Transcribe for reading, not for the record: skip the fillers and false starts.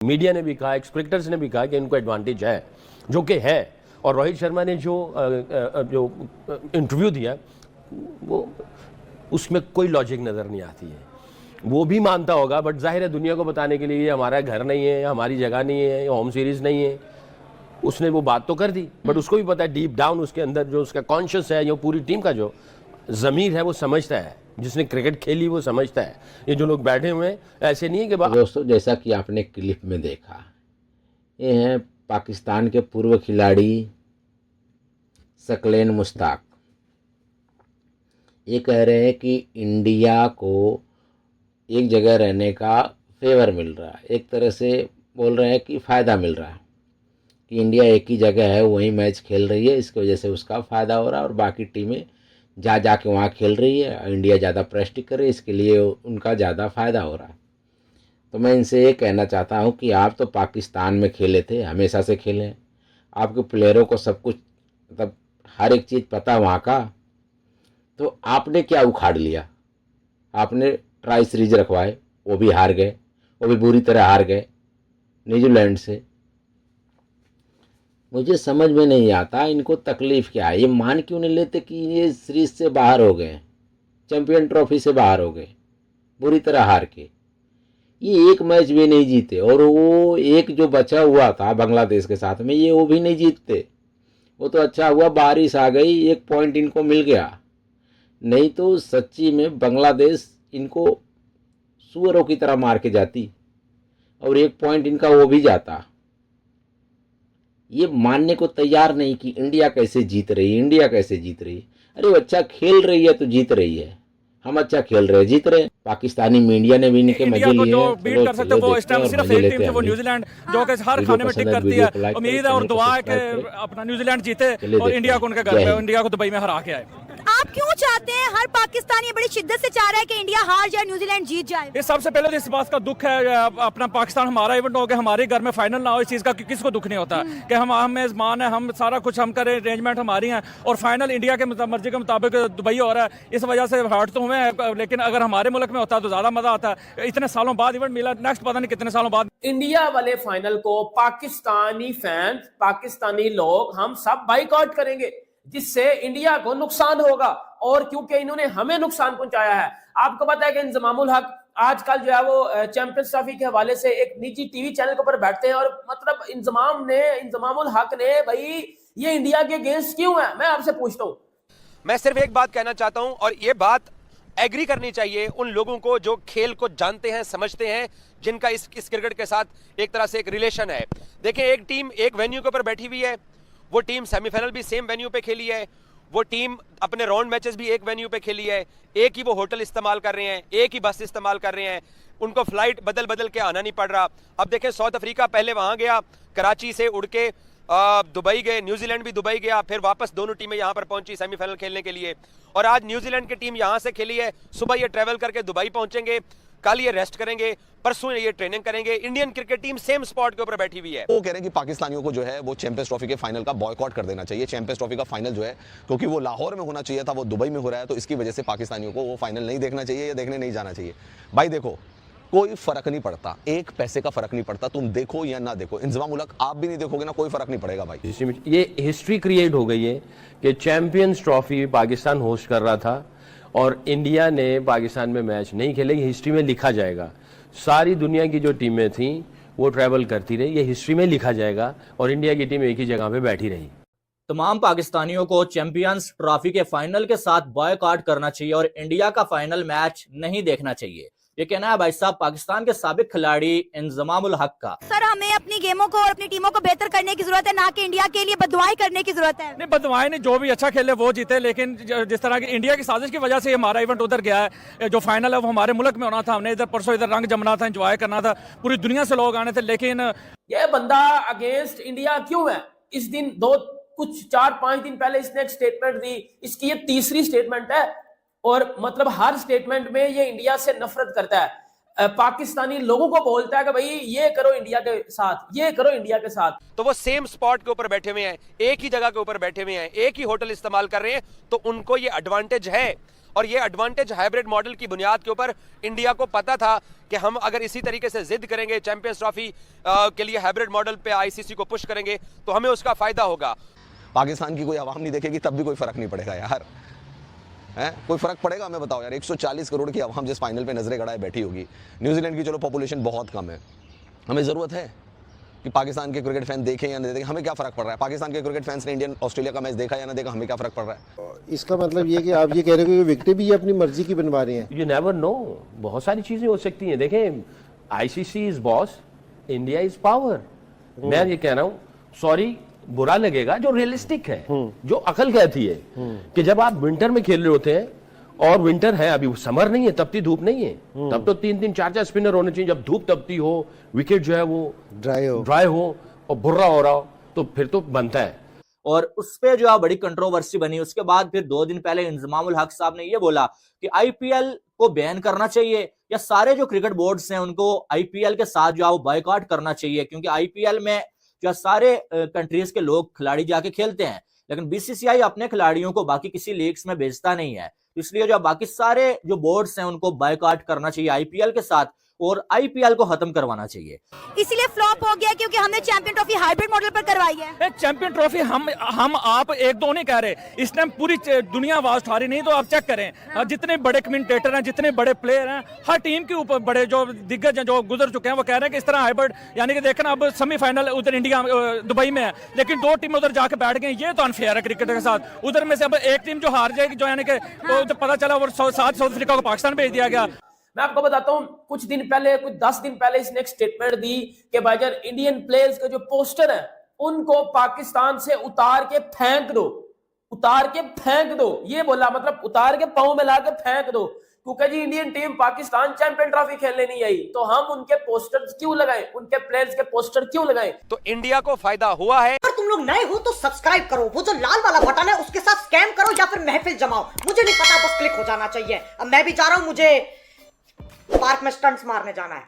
Media ने भी कहा, क्रिकेटर्स ने भी कहा कि इनको एडवांटेज है, जो कि है। और रोहित शर्मा ने जो इंटरव्यू दिया वो उसमें कोई लॉजिक नज़र नहीं आती है। वो भी मानता होगा, बट जाहिर है दुनिया को बताने के लिए ये हमारा घर नहीं है, हमारी जगह नहीं है, होम सीरीज़ नहीं है। उसने वो बात तो कर दी, बट उसको भी पता है डीप डाउन उसके अंदर जो उसका कॉन्शियस है, जो पूरी टीम का जो ज़मीर है वो समझता है, जिसने क्रिकेट खेली वो समझता है। ये जो लोग बैठे हुए हैं ऐसे नहीं है कि दोस्तों, जैसा कि आपने क्लिप में देखा, ये हैं पाकिस्तान के पूर्व खिलाड़ी सकलेन मुश्ताक। ये कह रहे हैं कि इंडिया को एक जगह रहने का फेवर मिल रहा है, एक तरह से बोल रहे हैं कि फ़ायदा मिल रहा है कि इंडिया एक ही जगह है, वहीं मैच खेल रही है, इसकी वजह से उसका फ़ायदा हो रहा है और बाकी टीमें जा के वहाँ खेल रही है, इंडिया ज़्यादा प्रेस्टिज कर रही है, इसके लिए उनका ज़्यादा फ़ायदा हो रहा है। तो मैं इनसे ये कहना चाहता हूँ कि आप तो पाकिस्तान में खेले थे, हमेशा से खेले हैं, आपके प्लेयरों को सब कुछ मतलब हर एक चीज़ पता वहाँ का, तो आपने क्या उखाड़ लिया? आपने ट्राई सीरीज रखवाए, वो भी हार गए, वो भी बुरी तरह हार गए न्यूजीलैंड से। मुझे समझ में नहीं आता इनको तकलीफ़ क्या है, ये मान क्यों नहीं लेते कि ये सीरीज से बाहर हो गए, चैंपियन ट्रॉफी से बाहर हो गए बुरी तरह हार के। ये एक मैच भी नहीं जीते, और वो एक जो बचा हुआ था बांग्लादेश के साथ में, ये वो भी नहीं जीतते। वो तो अच्छा हुआ बारिश आ गई, एक पॉइंट इनको मिल गया, नहीं तो सच्ची में बांग्लादेश इनको सुअरों की तरह मार के जाती और एक पॉइंट इनका वो भी जाता। ये मानने को तैयार नहीं कि इंडिया कैसे जीत रही है, इंडिया कैसे जीत रही है। अरे वो अच्छा खेल रही है तो जीत रही है, हम अच्छा खेल रहे हैं, जीत रहे हैं। पाकिस्तानी मीडिया ने भी इनके मजे लिए, जो बीट कर सकते वो इस टाइम सिर्फ एक टीम थी, वो न्यूजीलैंड, जो कि हर खाने में टिक करती है। उम्मीद है और दुआ है कि अपना न्यूजीलैंड जीते और इंडिया को उनके घर पे, इंडिया को दुबई में हरा के आए। आप क्यों चाहते हैं, हर पाकिस्तानी बड़ी शिद्दत से चाह रहा है कि इंडिया हार जाए, न्यूजीलैंड जीत जाए? ये सबसे पहले तो इस बात का दुख है, अपना पाकिस्तान हमारा इवेंट हो गया, हमारे घर में फाइनल ना हो, इस चीज़ का किसको दुख नहीं होता कि हम मेजबान है, हम सारा कुछ हम करें, अरेंजमेंट हमारी हैं और फाइनल इंडिया के मर्जी के मुताबिक दुबई हो रहा है। इस वजह से हर्ट तो हुए हैं, लेकिन अगर हमारे मुल्क में होता तो ज़्यादा मजा आता है। इतने सालों बाद इवेंट मिला, नेक्स्ट पता नहीं कितने सालों बाद। इंडिया वाले फाइनल को पाकिस्तानी फैंस, पाकिस्तानी लोग, हम सब बाइकआउट करेंगे, जिससे इंडिया को नुकसान होगा। और क्योंकि इन्होंने हमें नुकसान पहुंचाया है, आपको पता है कि इंजमामुल हक आजकल जो है वो चैंपियंस ट्रॉफी के हवाले से एक निजी टीवी चैनल के ऊपर बैठते हैं और मतलब इंजमामुल हक ने भाई ये इंडिया के अगेंस्ट क्यों है? मैं आपसे पूछता हूं। मैं सिर्फ एक बात कहना चाहता हूं, और ये बात एग्री करनी चाहिए उन लोगों को जो खेल को जानते हैं, समझते हैं, जिनका इस क्रिकेट के साथ एक तरह से एक रिलेशन है। देखिए, एक टीम एक वेन्यू के ऊपर बैठी हुई है, वो टीम सेमीफाइनल भी सेम वेन्यू पे खेली है, वो टीम अपने राउंड मैचेस भी एक वेन्यू पे खेली है, एक ही वो होटल इस्तेमाल कर रहे हैं, एक ही बस इस्तेमाल कर रहे हैं, उनको फ्लाइट बदल बदल के आना नहीं पड़ रहा। अब देखें, साउथ अफ्रीका पहले वहां गया, कराची से उड़ के दुबई गए, न्यूजीलैंड भी दुबई गया, फिर वापस दोनों टीमें यहां पर पहुंची सेमीफाइनल खेलने के लिए। और आज न्यूजीलैंड की टीम यहां से खेली है, सुबह ये ट्रेवल करके दुबई पहुंचेंगे, कल ये रेस्ट करेंगे, परसों ये ट्रेनिंग करेंगे। Indian cricket team same spot के ऊपर बैठी हुई है। वो कह रहे हैं कि पाकिस्तानियों को जो है वो चैंपियंस ट्रॉफी के फाइनल का बॉयकॉट कर देना चाहिए। चैंपियंस ट्रॉफी का फाइनल जो है, क्योंकि वो लाहौर में होना चाहिए था, वो दुबई में हो रहा है, तो इसकी वजह से पाकिस्तानियों को वो फाइनल नहीं देखना चाहिए या देखने नहीं जाना चाहिए। भाई देखो, कोई फर्क नहीं पड़ता, एक पैसे का फर्क नहीं पड़ता, तुम देखो या ना देखो। इंजमामुल हक आप भी नहीं देखोगे ना, कोई फर्क नहीं पड़ेगा भाई। ये हिस्ट्री क्रिएट हो गई है कि चैंपियंस ट्रॉफी पाकिस्तान होस्ट कर रहा था और इंडिया ने पाकिस्तान में मैच नहीं खेले। ये हिस्ट्री में लिखा जाएगा, सारी दुनिया की जो टीमें थीं वो ट्रैवल करती रही, ये हिस्ट्री में लिखा जाएगा और इंडिया की टीम एक ही जगह पे बैठी रही। तमाम पाकिस्तानियों को चैंपियंस ट्रॉफी के फाइनल के साथ बॉयकॉट करना चाहिए और इंडिया का फाइनल मैच नहीं देखना चाहिए। ये कहना है भाई साहब पाकिस्तान के साबिक खिलाड़ी इंजमामुल हक का। सर, हमें अपनी गेमों को और अपनी टीमों को बेहतर करने की जरूरत है, ना कि इंडिया के लिए बददुआएं करने की जरूरत है। नहीं, बददुआएं नहीं, जो भी अच्छा खेले वो जीते, लेकिन जिस तरह की इंडिया की साजिश की वजह से हमारा इवेंट उधर गया है, जो फाइनल है वो हमारे मुल्क में होना था, हमने इधर परसों इधर रंग जमना था, एंजॉय करना था, पूरी दुनिया से लोग आने थे, लेकिन ये बंदा अगेंस्ट इंडिया क्यों है? इस दिन कुछ 4-5 दिन पहले इसने एक स्टेटमेंट दी, इसकी ये तीसरी स्टेटमेंट है और मतलब हर स्टेटमेंट में ये इंडिया से नफरत करता है, पाकिस्तानी लोगों को बोलता है कि भाई ये करो इंडिया के साथ, ये करो इंडिया के साथ। तो वो सेम स्पॉट के ऊपर बैठे हुए हैं, एक ही जगह के ऊपर बैठे हुए हैं, एक ही होटल इस्तेमाल कर रहे हैं, तो उनको ये एडवांटेज है। और ये एडवांटेज हाइब्रिड मॉडल की बुनियाद के ऊपर इंडिया को पता था कि हम अगर इसी तरीके से जिद करेंगे चैंपियंस ट्रॉफी के लिए हाइब्रिड मॉडल पे आईसीसी को पुश करेंगे तो हमें उसका फायदा होगा। पाकिस्तान की कोई आवाम नहीं देखेगी तब भी कोई फर्क नहीं पड़ेगा यार, है कोई फर्क पड़ेगा? हमें बताओ यार, 140 करोड़ की आवाम जिस फाइनल पे नजरें गड़ाए बैठी होगी। न्यूजीलैंड की चलो पॉपुलेशन बहुत कम है, हमें जरूरत है कि पाकिस्तान के क्रिकेट फैन देखें या नहीं देखें, हमें क्या फर्क पड़ रहा है? पाकिस्तान के क्रिकेट फैंस ने इंडियन ऑस्ट्रेलिया का मैच देखा या ना देखा, हमें क्या फर्क पड़ रहा है? इसका मतलब ये कि आप ये कह रहे हो कि विकेटें भी ये अपनी मर्जी की बनवा रहे हैं। यू नेवर नो, बहुत सारी चीजें हो सकती हैं। देखें, ICC is boss, India is power. मैं ये कह रहा हूं, सॉरी बुरा लगेगा, जो रियलिस्टिक है, जो अकल कहती है कि जब आप विंटर में खेल रहे होते हैं, और विंटर है, अभी समर नहीं है, तपती धूप नहीं है, तब तो 3-3 4-4 स्पिनर होने चाहिए। जब धूप तपती हो, विकेट जो है वो ड्राई हो और भुर्रा हो रहा हो, तो फिर तो बनता है। और उस पे जो है बड़ी कंट्रोवर्सी बनी। उसके बाद फिर 2 दिन पहले इंजमाम उल हक साहब ने ये बोला कि आईपीएल को बैन करना चाहिए, या सारे जो क्रिकेट बोर्ड्स हैं उनको आईपीएल के साथ जो है वो बायकॉट करना चाहिए, क्योंकि आईपीएल में जो सारे कंट्रीज के लोग खिलाड़ी जाके खेलते हैं, लेकिन बीसीसीआई अपने खिलाड़ियों को बाकी किसी लीग्स में भेजता नहीं है। इसलिए जो बाकी सारे जो बोर्ड्स हैं उनको बायकॉट करना चाहिए आईपीएल के साथ, और आईपीएल को खत्म करवाना चाहिए। इसीलिए फ्लॉप हो गया क्योंकि हमने चैंपियन ट्रॉफी हाइब्रिड मॉडल पर करवाई है। चैंपियन ट्रॉफी हम आप एक दो नहीं कह रहे, इस टाइम पूरी दुनिया आवाज उठा रही। नहीं तो आप चेक करें, जितने बड़े कमेंटेटर हैं, जितने बड़े प्लेयर हैं, हर टीम के ऊपर बड़े जो दिग्गज हैं, जो गुजर चुके हैं, वो कह रहे हैं कि इस तरह हाइब्रिड, यानी कि देखना अब सेमीफाइनल उधर इंडिया दुबई में है, लेकिन 2 टीम उधर जाके बैठ गए। ये तो अनफेयर है क्रिकेट के साथ। उधर में से अब एक टीम जो हार जाएगी, जो यानी कि तो पता चला वो साउथ अफ्रीका को पाकिस्तान भेज दिया गया। मैं आपको बताता हूं, कुछ 10 दिन पहले इसने एक स्टेटमेंट दी कि भाईजान इंडियन प्लेयर्स के जो पोस्टर है उनको पाकिस्तान से उतार के फेंक दो। ये बोला, मतलब उतार के पांव में ला के फेंक दो, क्योंकि जी Indian team Pakistan champion trophy खेलने नहीं आई, तो हम उनके पोस्टर क्यों लगाएं, उनके प्लेयर्स के पोस्टर क्यों लगाएं? तो इंडिया को फायदा हुआ है। अगर तुम लोग नए हो तो सब्सक्राइब करो, वो जो लाल वाला बटन है उसके साथ स्कैम करो या फिर महफिल जमाओ, मुझे नहीं पता, बस क्लिक हो जाना चाहिए। अब मैं भी जा रहा हूं, मुझे पार्क में स्टंट्स मारने जाना है।